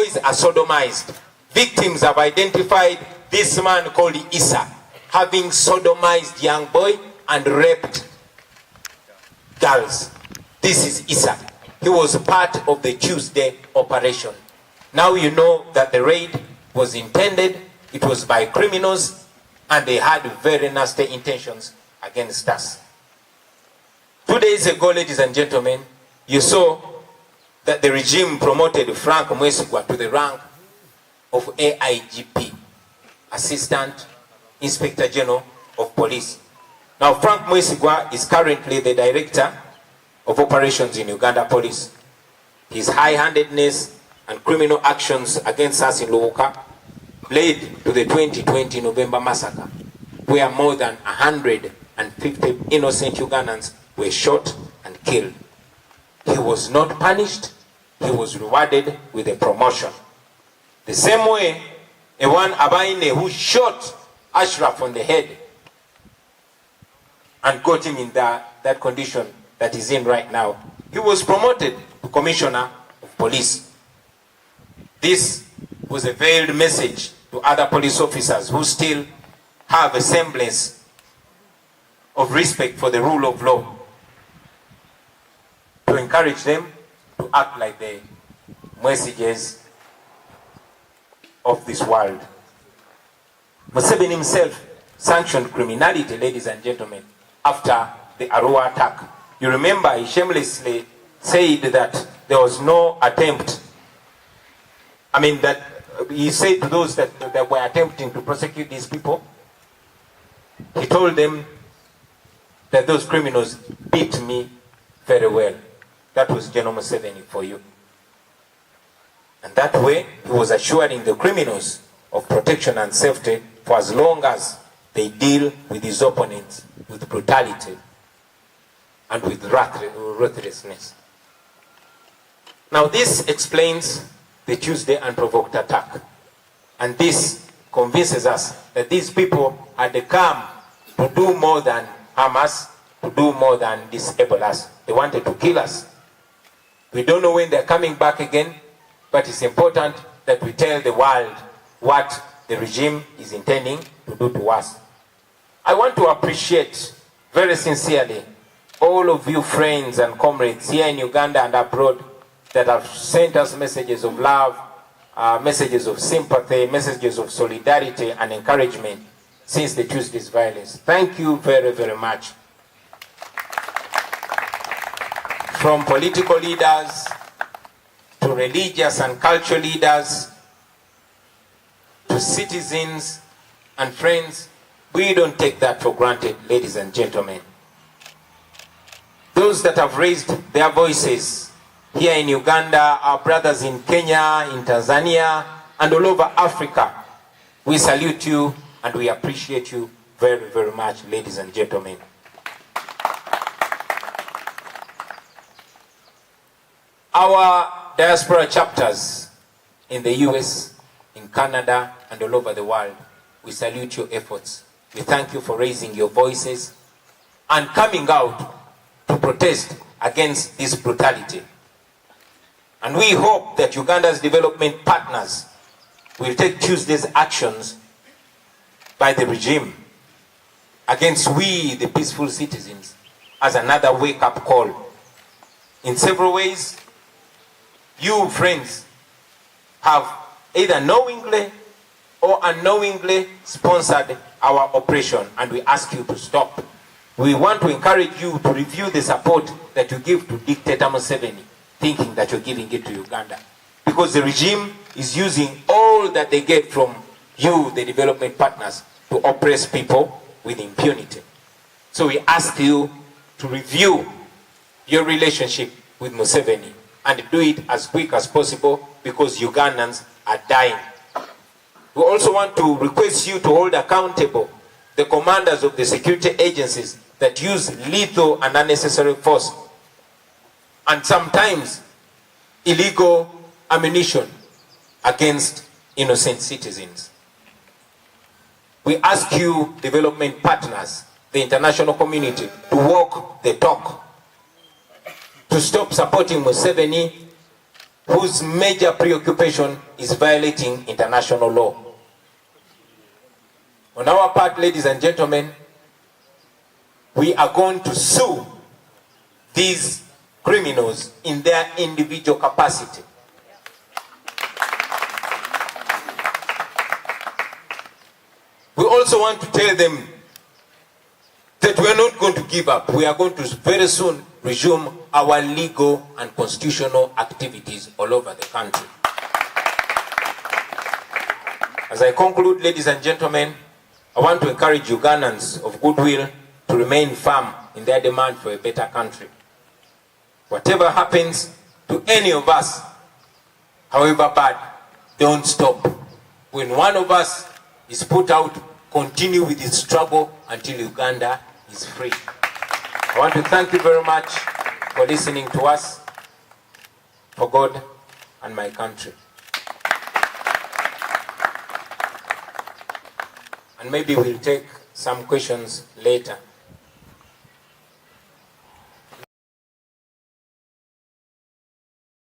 boys are sodomized. Victims have identified this man called Issa having sodomized young boy and raped girls. This is Issa. He was part of the Tuesday operation. Now you know that the raid was intended, it was by criminals, and they had very nasty intentions against us. 2 days ago, ladies and gentlemen, you saw that the regime promoted Frank Mwesigwa to the rank of AIGP, Assistant Inspector General of Police. Now, Frank Mwesigwa is currently the Director of Operations in Uganda Police. His high-handedness and criminal actions against us in Lubuka led to the 2020 November massacre, where more than 150 innocent Ugandans were shot and killed. He was not punished, he was rewarded with a promotion. The same way, one Abaali who shot Ashraf on the head and got him in that condition that he's in right now, he was promoted to Commissioner of Police. This was a veiled message to other police officers who still have a semblance of respect for the rule of law, to encourage them to act like the messages of this world. Museveni himself sanctioned criminality, ladies and gentlemen, after the Arua attack. You remember he shamelessly said that there was no attempt. That he said to those that were attempting to prosecute these people, he told them that those criminals beat me very well. That was General Museveni for you. And that way, he was assuring the criminals of protection and safety for as long as they deal with his opponents with brutality and with ruthlessness. Now, this explains the Tuesday Unprovoked attack. And this convinces us that these people had come to do more than harm us, to do more than disable us. They wanted to kill us. We don't know when they're coming back again, but it's important that we tell the world what the regime is intending to do to us. I want to appreciate very sincerely all of you friends and comrades here in Uganda and abroad that have sent us messages of love, messages of sympathy, messages of solidarity and encouragement since the Tuesday's violence. Thank you very, very much. From political leaders to religious and cultural leaders to citizens and friends, we don't take that for granted, ladies and gentlemen. Those that have raised their voices here in Uganda, our brothers in Kenya, in Tanzania, and all over Africa, we salute you and we appreciate you very, very much, ladies and gentlemen. Our diaspora chapters in the US, in Canada, and all over the world, we salute your efforts. We thank you for raising your voices and coming out to protest against this brutality. And we hope that Uganda's development partners will take Tuesday's actions by the regime against we, the peaceful citizens, as another wake-up call. In several ways, you, friends, have either knowingly or unknowingly sponsored our operation, and we ask you to stop. We want to encourage you to review the support that you give to dictator Museveni, thinking that you're giving it to Uganda. Because the regime is using all that they get from you, the development partners, to oppress people with impunity. So we ask you to review your relationship with Museveni and do it as quick as possible, because Ugandans are dying. We also want to request you to hold accountable the commanders of the security agencies that use lethal and unnecessary force and sometimes illegal ammunition against innocent citizens. We ask you, development partners, the international community, to walk the talk, to stop supporting Museveni whose major preoccupation is violating international law. On our part, ladies and gentlemen, we are going to sue these criminals in their individual capacity. We also want to tell them that we are not going to give up. We are going to very soon resume our legal and constitutional activities all over the country. As I conclude, ladies and gentlemen, I want to encourage Ugandans of goodwill to remain firm in their demand for a better country. Whatever happens to any of us, however bad, don't stop. When one of us is put out, continue with the struggle until Uganda is free. I want to thank you very much for listening to us, for God and my country. And maybe we'll take some questions later.